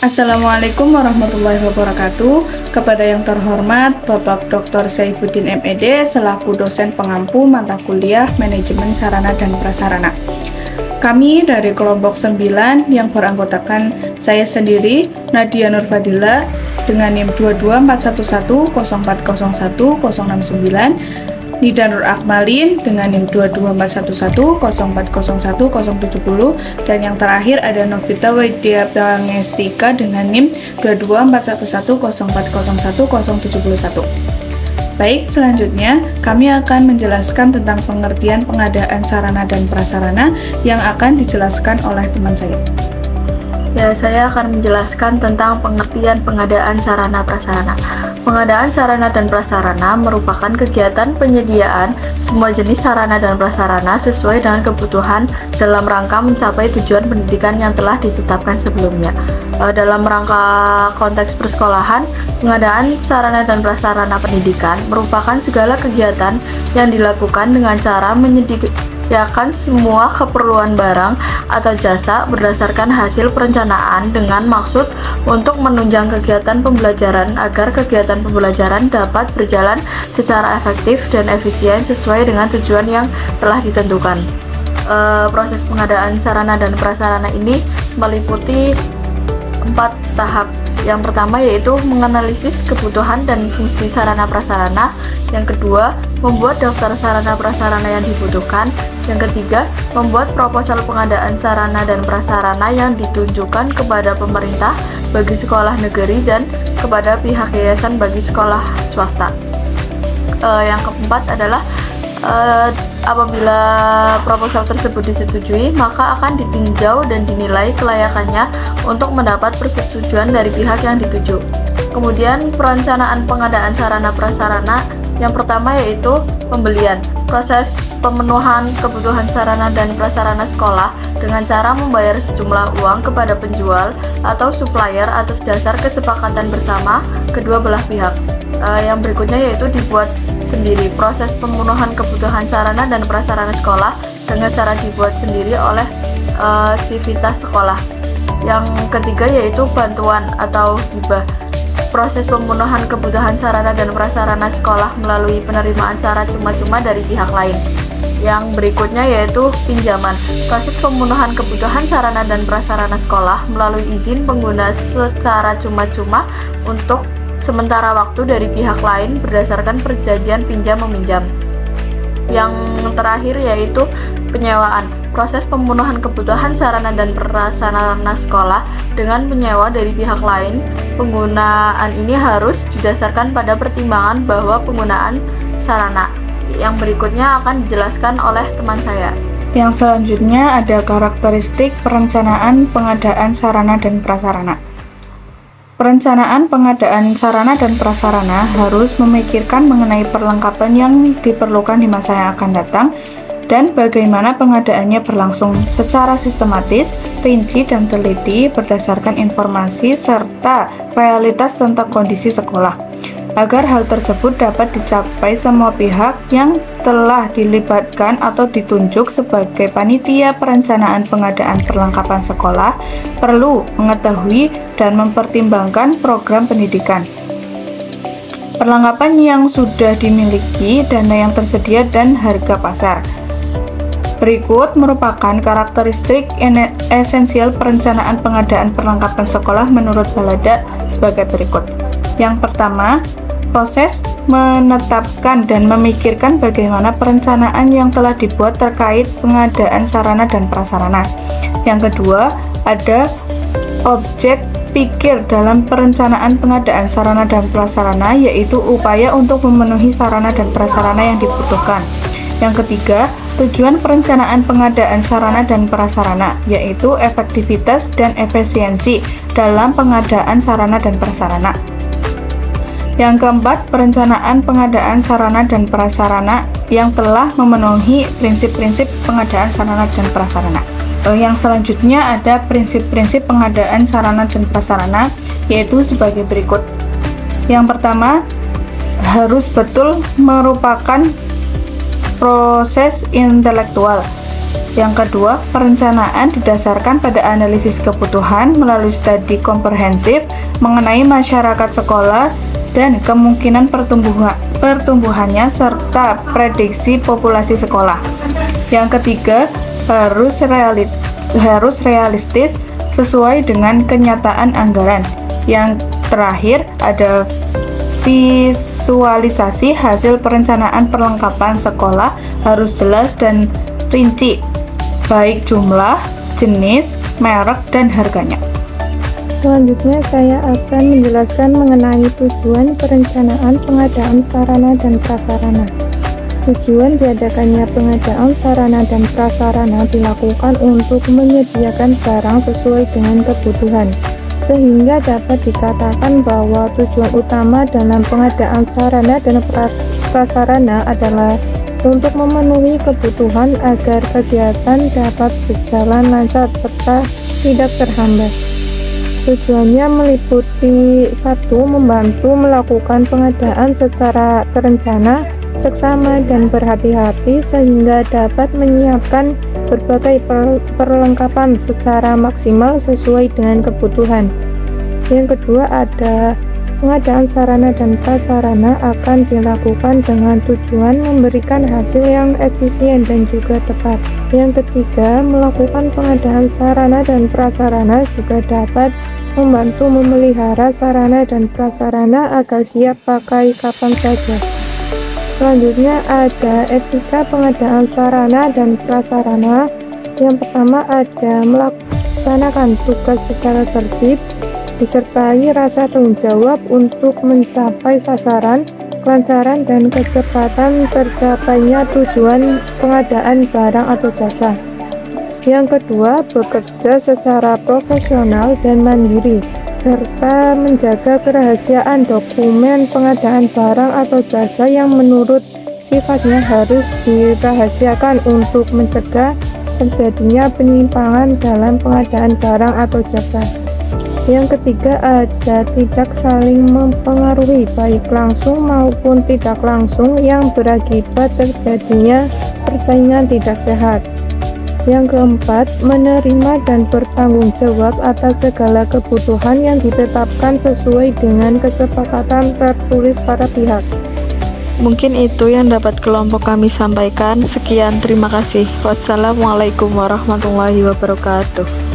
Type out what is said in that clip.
Assalamualaikum warahmatullahi wabarakatuh. Kepada yang terhormat Bapak Dr. Saifuddin MED selaku dosen pengampu mata kuliah Manajemen Sarana dan Prasarana. Kami dari kelompok 9 yang beranggotakan saya sendiri, Nadia Nurfadila, dengan NIM 2241104010069, Nida Nur Akmalin dengan NIM 2241104010070, dan yang terakhir ada Novita Widya Pangestika dengan NIM 2241104010071. Baik, selanjutnya kami akan menjelaskan tentang pengertian pengadaan sarana dan prasarana yang akan dijelaskan oleh teman saya. Ya, saya akan menjelaskan tentang pengertian pengadaan sarana prasarana. Pengadaan sarana dan prasarana merupakan kegiatan penyediaan semua jenis sarana dan prasarana sesuai dengan kebutuhan dalam rangka mencapai tujuan pendidikan yang telah ditetapkan sebelumnya. Dalam rangka konteks persekolahan, pengadaan sarana dan prasarana pendidikan merupakan segala kegiatan yang dilakukan dengan cara menyediakan semua keperluan barang atau jasa berdasarkan hasil perencanaan dengan maksud untuk menunjang kegiatan pembelajaran agar kegiatan pembelajaran dapat berjalan secara efektif dan efisien sesuai dengan tujuan yang telah ditentukan. Proses pengadaan sarana dan prasarana ini meliputi 4 tahap. Yang pertama yaitu menganalisis kebutuhan dan fungsi sarana prasarana. Yang kedua, membuat daftar sarana prasarana yang dibutuhkan. Yang ketiga, membuat proposal pengadaan sarana dan prasarana yang ditunjukkan kepada pemerintah bagi sekolah negeri dan kepada pihak yayasan bagi sekolah swasta. Yang keempat adalah apabila proposal tersebut disetujui, maka akan ditinjau dan dinilai kelayakannya untuk mendapat persetujuan dari pihak yang dituju. Kemudian perencanaan pengadaan sarana prasarana yang pertama yaitu pembelian. Proses pemenuhan kebutuhan sarana dan prasarana sekolah dengan cara membayar sejumlah uang kepada penjual atau supplier atas dasar kesepakatan bersama kedua belah pihak. Yang berikutnya yaitu dibuat sendiri. Proses pemenuhan kebutuhan sarana dan prasarana sekolah dengan cara dibuat sendiri oleh sivitas sekolah. Yang ketiga yaitu bantuan atau hibah. Proses pemenuhan kebutuhan sarana dan prasarana sekolah melalui penerimaan secara cuma-cuma dari pihak lain. Yang berikutnya yaitu pinjaman. Proses pemenuhan kebutuhan sarana dan prasarana sekolah melalui izin pengguna secara cuma-cuma untuk sementara waktu dari pihak lain berdasarkan perjanjian pinjam-meminjam. Yang terakhir yaitu penyewaan. Proses pemenuhan kebutuhan sarana dan prasarana sekolah dengan penyewa dari pihak lain. Penggunaan ini harus didasarkan pada pertimbangan bahwa penggunaan sarana. Yang berikutnya akan dijelaskan oleh teman saya. Yang selanjutnya ada karakteristik perencanaan pengadaan sarana dan prasarana. Perencanaan pengadaan sarana dan prasarana harus memikirkan mengenai perlengkapan yang diperlukan di masa yang akan datang dan bagaimana pengadaannya berlangsung secara sistematis, rinci, dan teliti berdasarkan informasi serta realitas tentang kondisi sekolah, agar hal tersebut dapat dicapai semua pihak yang telah dilibatkan atau ditunjuk sebagai panitia perencanaan pengadaan perlengkapan sekolah perlu mengetahui dan mempertimbangkan program pendidikan, perlengkapan yang sudah dimiliki, dana yang tersedia, dan harga pasar. Berikut merupakan karakteristik esensial perencanaan pengadaan perlengkapan sekolah menurut Balada sebagai berikut. Yang pertama, proses menetapkan dan memikirkan bagaimana perencanaan yang telah dibuat terkait pengadaan sarana dan prasarana. Yang kedua, ada objek pikir dalam perencanaan pengadaan sarana dan prasarana, yaitu upaya untuk memenuhi sarana dan prasarana yang dibutuhkan. Yang ketiga, tujuan perencanaan pengadaan sarana dan prasarana, yaitu efektivitas dan efisiensi dalam pengadaan sarana dan prasarana. Yang keempat, perencanaan pengadaan sarana dan prasarana yang telah memenuhi prinsip-prinsip pengadaan sarana dan prasarana. Yang selanjutnya ada prinsip-prinsip pengadaan sarana dan prasarana, yaitu sebagai berikut. Yang pertama, harus betul merupakan proses intelektual. Yang kedua, perencanaan didasarkan pada analisis kebutuhan melalui studi komprehensif mengenai masyarakat sekolah dan kemungkinan pertumbuhannya serta prediksi populasi sekolah. Yang ketiga, harus realistis sesuai dengan kenyataan anggaran. Yang terakhir, ada visualisasi hasil perencanaan perlengkapan sekolah harus jelas dan rinci, baik jumlah, jenis, merek, dan harganya. Selanjutnya saya akan menjelaskan mengenai tujuan perencanaan pengadaan sarana dan prasarana. Tujuan diadakannya pengadaan sarana dan prasarana dilakukan untuk menyediakan barang sesuai dengan kebutuhan, sehingga dapat dikatakan bahwa tujuan utama dalam pengadaan sarana dan prasarana adalah untuk memenuhi kebutuhan agar kegiatan dapat berjalan lancar serta tidak terhambat. Tujuannya meliputi 1. Membantu melakukan pengadaan secara terencana, seksama, dan berhati-hati sehingga dapat menyiapkan berbagai perlengkapan secara maksimal sesuai dengan kebutuhan. Yang kedua, ada pengadaan sarana dan prasarana akan dilakukan dengan tujuan memberikan hasil yang efisien dan juga tepat. Yang ketiga, melakukan pengadaan sarana dan prasarana juga dapat membantu memelihara sarana dan prasarana agar siap pakai kapan saja. Selanjutnya ada etika pengadaan sarana dan prasarana. Yang pertama ada melaksanakan tugas secara tertib, disertai rasa tanggung jawab untuk mencapai sasaran, kelancaran, dan kecepatan tercapainya tujuan pengadaan barang atau jasa. Yang kedua, bekerja secara profesional dan mandiri, serta menjaga kerahasiaan dokumen pengadaan barang atau jasa yang menurut sifatnya harus dirahasiakan untuk mencegah terjadinya penyimpangan dalam pengadaan barang atau jasa. Yang ketiga, ada tidak saling mempengaruhi baik langsung maupun tidak langsung yang berakibat terjadinya persaingan tidak sehat. Yang keempat, menerima dan bertanggung jawab atas segala kebutuhan yang ditetapkan sesuai dengan kesepakatan tertulis para pihak. Mungkin itu yang dapat kelompok kami sampaikan. Sekian, terima kasih. Wassalamualaikum warahmatullahi wabarakatuh.